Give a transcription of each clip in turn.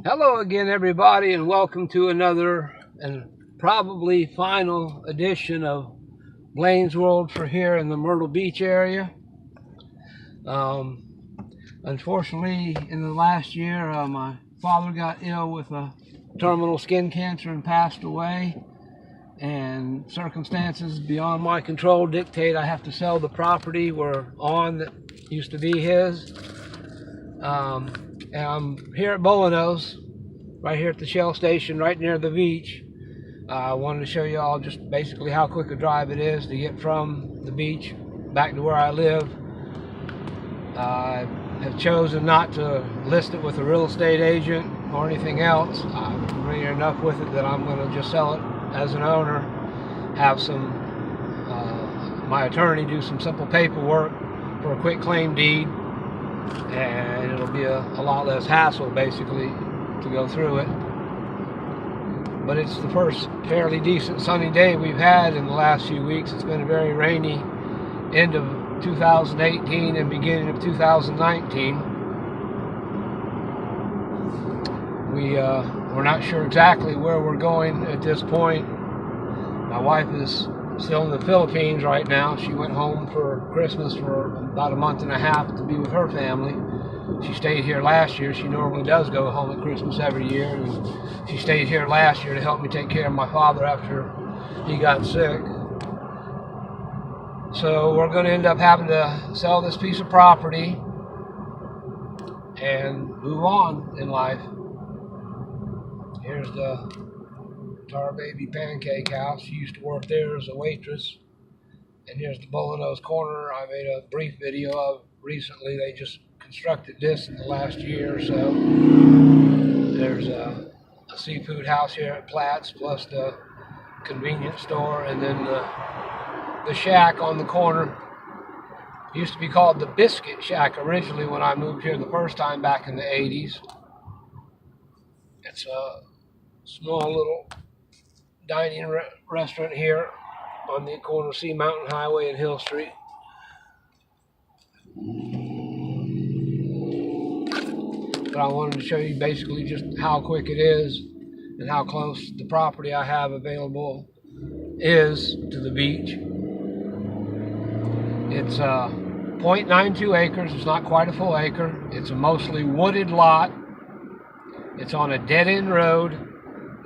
Hello again, everybody, and welcome to another and probably final edition of Blaine's World for here in the Myrtle Beach area. Um, Unfortunately, in the last year, my father got ill with a terminal skin cancer and passed away. And circumstances beyond my control dictate I have to sell the property we're on that used to be his. And I'm here at Bolanos, right here at the Shell station, right near the beach. I wanted to show you all just basically how quick a drive it is to get from the beach back to where I live. I have chosen not to list it with a real estate agent or anything else. I'm familiar enough with it that I'm going to just sell it as an owner, have my attorney do some simple paperwork for a quick claim deed, and it'll be a lot less hassle basically to go through it. But it's the first fairly decent sunny day we've had in the last few weeks. It's been a very rainy end of 2018 and beginning of 2019. We're not sure exactly where we're going at this point. My wife is still in the Philippines right now. She went home for Christmas for about a month and a half to be with her family. She stayed here last year. She normally does go home at Christmas every year. And she stayed here last year to help me take care of my father after he got sick. So we're going to end up having to sell this piece of property and move on in life. Here's the Tar Baby Pancake House. She used to work there as a waitress. And here's the Bolanos Corner I made a brief video of recently. They just constructed this in the last year or so. There's a seafood house here at Platt's, plus the convenience store, and then the shack on the corner. It used to be called the Biscuit Shack originally when I moved here the first time back in the 80s. It's a small little dining restaurant here on the corner of Sea Mountain Highway and Hill Street. But I wanted to show you basically just how quick it is and how close the property I have available is to the beach. It's 0.92 acres. It's not quite a full acre. It's a mostly wooded lot. It's on a dead-end road.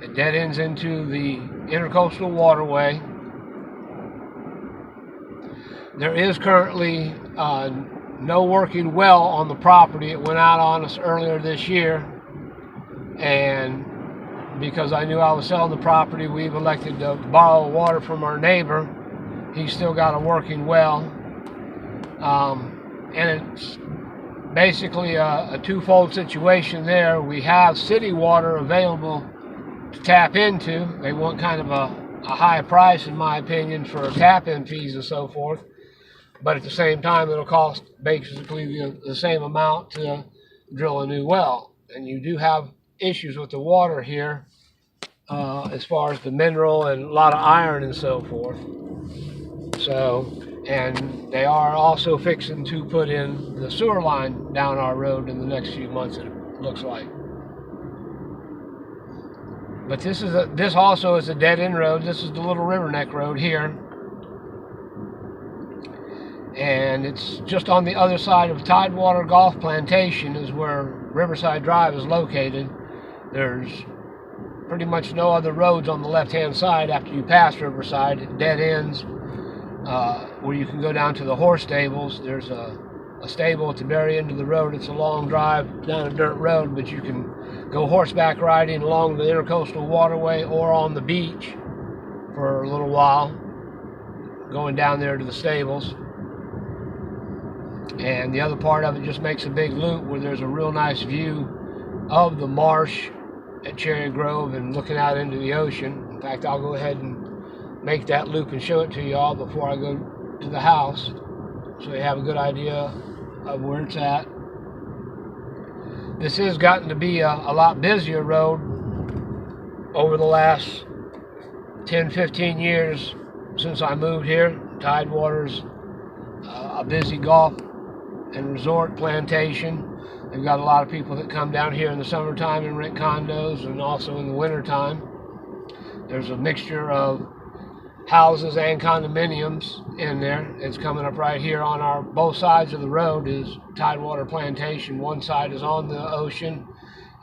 It dead ends into the intercoastal waterway. There is currently no working well on the property. It went out on us earlier this year, and because I knew I was selling the property, we've elected to borrow water from our neighbor. He's still got a working well, and it's basically a twofold situation there. We have city water available to tap into. They want kind of a high price, in my opinion, for tap-in fees and so forth. But at the same time, it'll cost basically the same amount to drill a new well. And you do have issues with the water here as far as the mineral and a lot of iron and so forth. So, and they are also fixing to put in the sewer line down our road in the next few months, it looks like. But this also is a dead-end road. This is the Little River Neck Road here. And it's just on the other side of Tidewater Golf Plantation is where Riverside Drive is located. There's pretty much no other roads on the left-hand side after you pass Riverside. It dead ends where you can go down to the horse stables. There's a stable at the very end of the road. It's a long drive down a dirt road, but you can go horseback riding along the intercoastal waterway or on the beach for a little while, going down there to the stables. And the other part of it just makes a big loop where there's a real nice view of the marsh at Cherry Grove and looking out into the ocean. In fact, I'll go ahead and make that loop and show it to you all before I go to the house, so you have a good idea of where it's at. This has gotten to be a lot busier road over the last 10-15 years since I moved here. Tidewater's a busy golf and resort plantation. They've got a lot of people that come down here in the summertime and rent condos, and also in the wintertime. There's a mixture of houses and condominiums in there. It's coming up right here on our both sides of the road is Tidewater Plantation. One side is on the ocean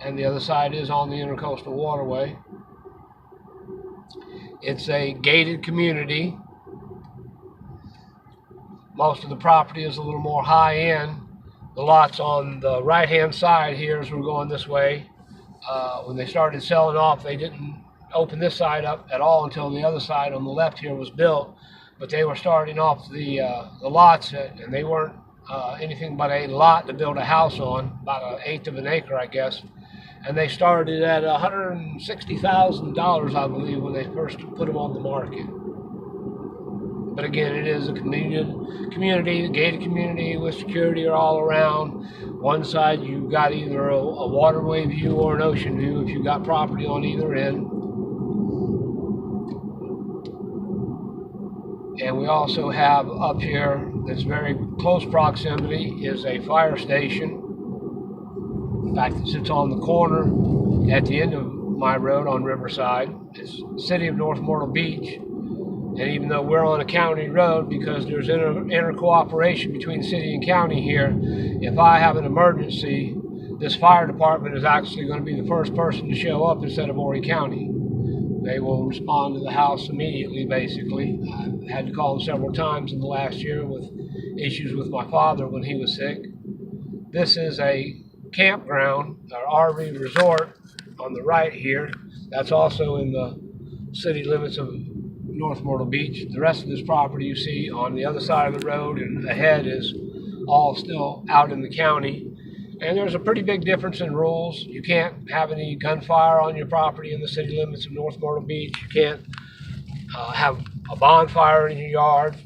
and the other side is on the Intercoastal Waterway. It's a gated community. Most of the property is a little more high end. The lots on the right hand side here as we're going this way, when they started selling off, they didn't open this side up at all until the other side on the left here was built. But they were starting off the lots, and they weren't anything but a lot to build a house on, about 1/8 of an acre, I guess. And they started at $160,000, I believe, when they first put them on the market. But again, it is a community, a gated community with security all around. One side you've got either a waterway view or an ocean view if you've got property on either end. And we also have up here, that's very close proximity, is a fire station. In fact, it sits on the corner at the end of my road on Riverside. It's the city of North Myrtle Beach. And even though we're on a county road, because there's inter-cooperation between city and county here, if I have an emergency, this fire department is actually going to be the first person to show up instead of Horry County. They will respond to the house immediately, basically. I've had to call them several times in the last year with issues with my father when he was sick. This is a campground, our RV resort on the right here. That's also in the city limits of North Myrtle Beach. The rest of this property you see on the other side of the road and ahead is all still out in the county. And there's a pretty big difference in rules. You can't have any gunfire on your property in the city limits of North Myrtle Beach. You can't have a bonfire in your yard.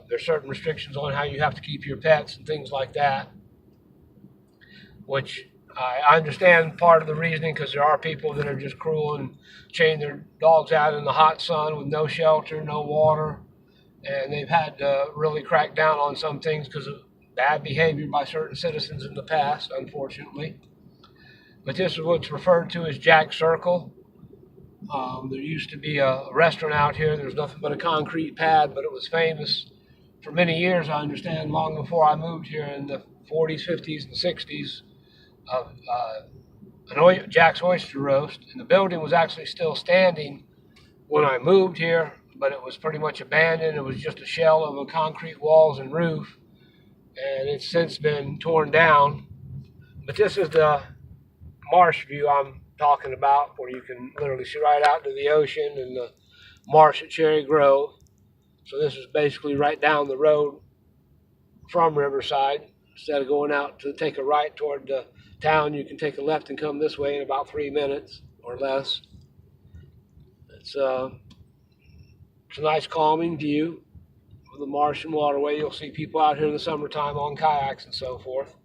There's certain restrictions on how you have to keep your pets and things like that, which I understand part of the reasoning, because there are people that are just cruel and chain their dogs out in the hot sun with no shelter, no water, and they've had to really crack down on some things because of bad behavior by certain citizens in the past, unfortunately. But this is what's referred to as Jack Circle. There used to be a restaurant out here. There's nothing but a concrete pad, but it was famous for many years, I understand, long before I moved here in the 40s, 50s, and 60s. Of Jack's Oyster Roast, and the building was actually still standing when I moved here, but it was pretty much abandoned. It was just a shell of a concrete walls and roof, and it's since been torn down. But this is the marsh view I'm talking about, where you can literally see right out to the ocean and the marsh at Cherry Grove. So this is basically right down the road from Riverside. Instead of going out to take a right toward the town, you can take a left and come this way in about 3 minutes or less. It's a nice calming view of the marsh and waterway. You'll see people out here in the summertime on kayaks and so forth.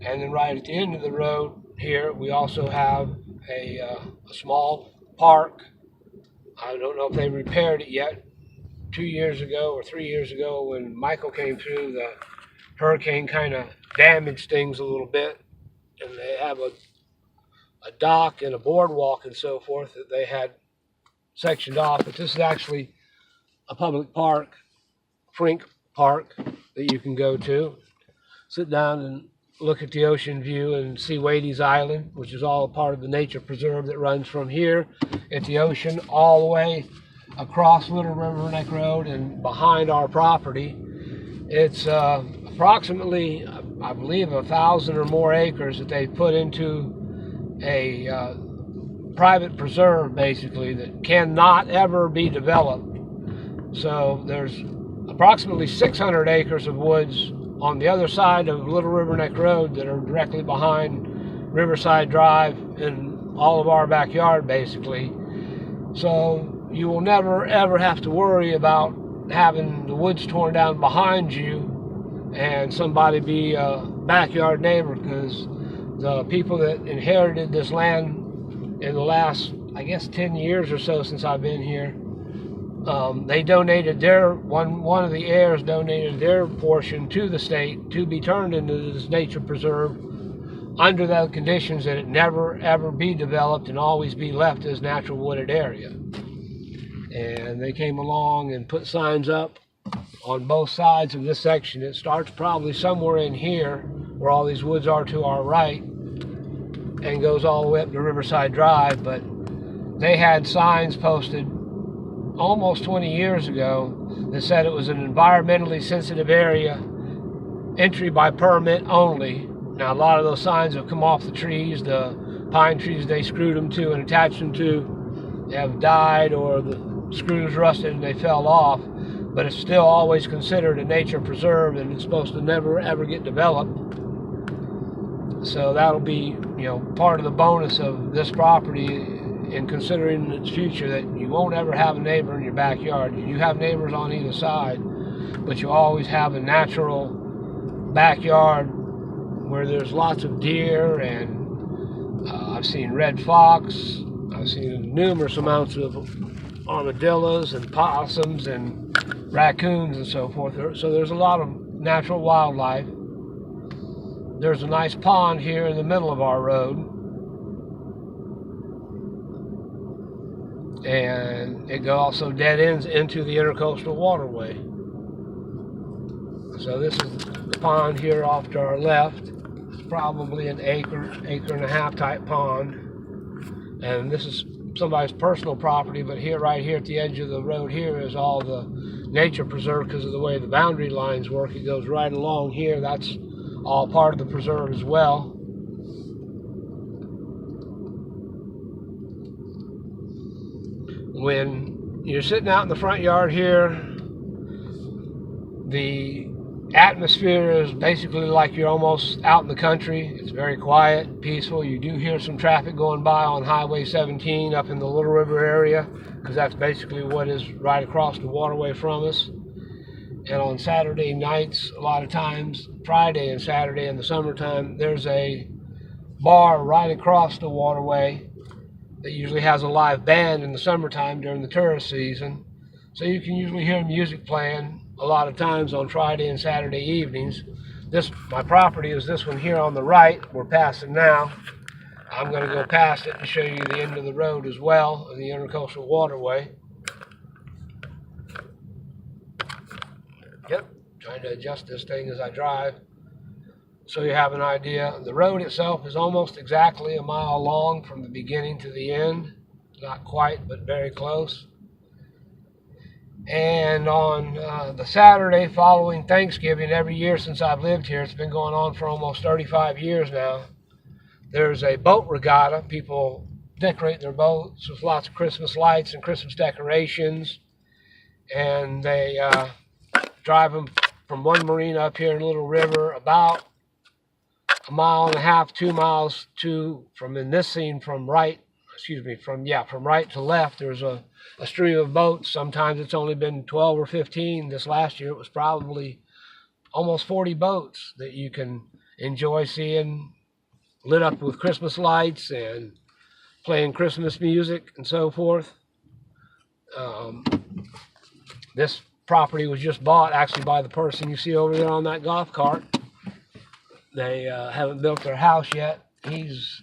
And then right at the end of the road here, we also have a small park. I don't know if they repaired it yet. 2 years ago or 3 years ago, when Michael came through, the hurricane kind of damaged things a little bit, and they have a dock and a boardwalk and so forth that they had sectioned off. But this is actually a public park, Frink Park, that you can go to, sit down and look at the ocean view and see Wadey's Island, which is all a part of the nature preserve that runs from here at the ocean all the way across Little River Neck Road and behind our property. It's approximately, I believe, 1,000 or more acres that they put into a private preserve, basically, that cannot ever be developed. So there's approximately 600 acres of woods on the other side of Little River Neck Road that are directly behind Riverside Drive and all of our backyard, basically. So you will never ever have to worry about having the woods torn down behind you and somebody be a backyard neighbor, because the people that inherited this land in the last, I guess, 10 years or so since I've been here, they donated their, one of the heirs donated their portion to the state to be turned into this nature preserve under the conditions that it never ever be developed and always be left as natural wooded area. And they came along and put signs up on both sides of this section. It starts probably somewhere in here where all these woods are to our right and goes all the way up to Riverside Drive, but they had signs posted almost 20 years ago that said it was an environmentally sensitive area, entry by permit only. Now a lot of those signs have come off the trees. The pine trees they screwed them to and attached them to have died, or the screws rusted and they fell off, but it's still always considered a nature preserve and it's supposed to never ever get developed. So that'll be, part of the bonus of this property in considering its future, that you won't ever have a neighbor in your backyard. You have neighbors on either side, but you always have a natural backyard where there's lots of deer, and I've seen red fox, I've seen numerous amounts of armadillos and possums and raccoons and so forth. So there's a lot of natural wildlife. There's a nice pond here in the middle of our road, and it also dead ends into the intercoastal waterway. So this is the pond here off to our left. It's probably an acre and a half type pond, and this is somebody's personal property, but right here at the edge of the road here is all the nature preserve because of the way the boundary lines work. It goes right along here. That's all part of the preserve as well. When you're sitting out in the front yard here, the atmosphere is basically like you're almost out in the country. It's very quiet, peaceful. You do hear some traffic going by on Highway 17 up in the Little River area, because that's basically what is right across the waterway from us. And on Saturday nights, a lot of times, Friday and Saturday in the summertime, there's a bar right across the waterway that usually has a live band in the summertime during the tourist season. So you can usually hear music playing a lot of times on Friday and Saturday evenings. My property is this one here on the right. We're passing now. I'm going to go past it and show you the end of the road as well, of the intercoastal waterway. Yep, trying to adjust this thing as I drive so you have an idea. The road itself is almost exactly a mile long from the beginning to the end. Not quite, but very close. And on the Saturday following Thanksgiving, every year since I've lived here, it's been going on for almost 35 years now, there's a boat regatta. People decorate their boats with lots of Christmas lights and Christmas decorations, and they drive them from one marina up here in Little River about a mile and a half, 2 miles from in this scene from right to left. There's a stream of boats. Sometimes it's only been 12 or 15. This last year it was probably almost 40 boats that you can enjoy seeing, lit up with Christmas lights and playing Christmas music and so forth. This property was just bought actually by the person you see over there on that golf cart. They haven't built their house yet. He's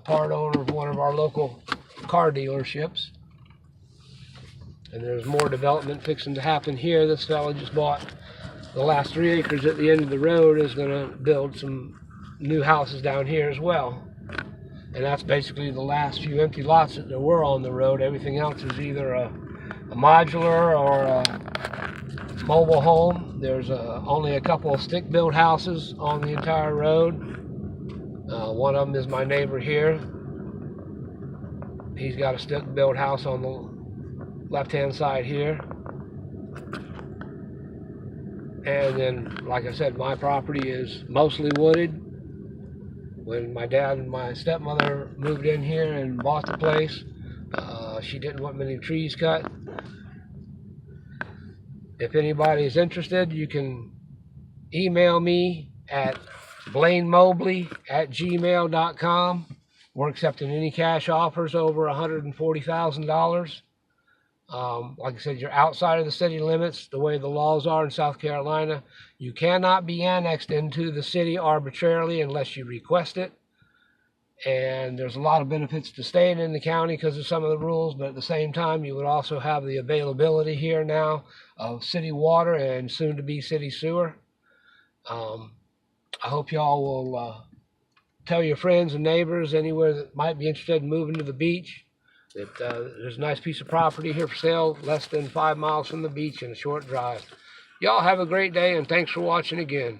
part owner of one of our local car dealerships. And there's more development fixing to happen here. This fellow just bought the last 3 acres at the end of the road, is going to build some new houses down here as well. And that's basically the last few empty lots that there were on the road. Everything else is either a modular or a mobile home. There's only a couple of stick-built houses on the entire road. One of them is my neighbor here. He's got a stick-built house on the left-hand side here. And then, like I said, my property is mostly wooded. When my dad and my stepmother moved in here and bought the place, she didn't want many trees cut. If anybody is interested, you can email me at blainemobley@gmail.com. We're accepting any cash offers over $140,000. Like I said, you're outside of the city limits, the way the laws are in South Carolina. You cannot be annexed into the city arbitrarily unless you request it. And there's a lot of benefits to staying in the county because of some of the rules, but at the same time, you would also have the availability here now of city water and soon to be city sewer. I hope y'all will tell your friends and neighbors anywhere that might be interested in moving to the beach that there's a nice piece of property here for sale, less than 5 miles from the beach and a short drive. Y'all have a great day, and thanks for watching again.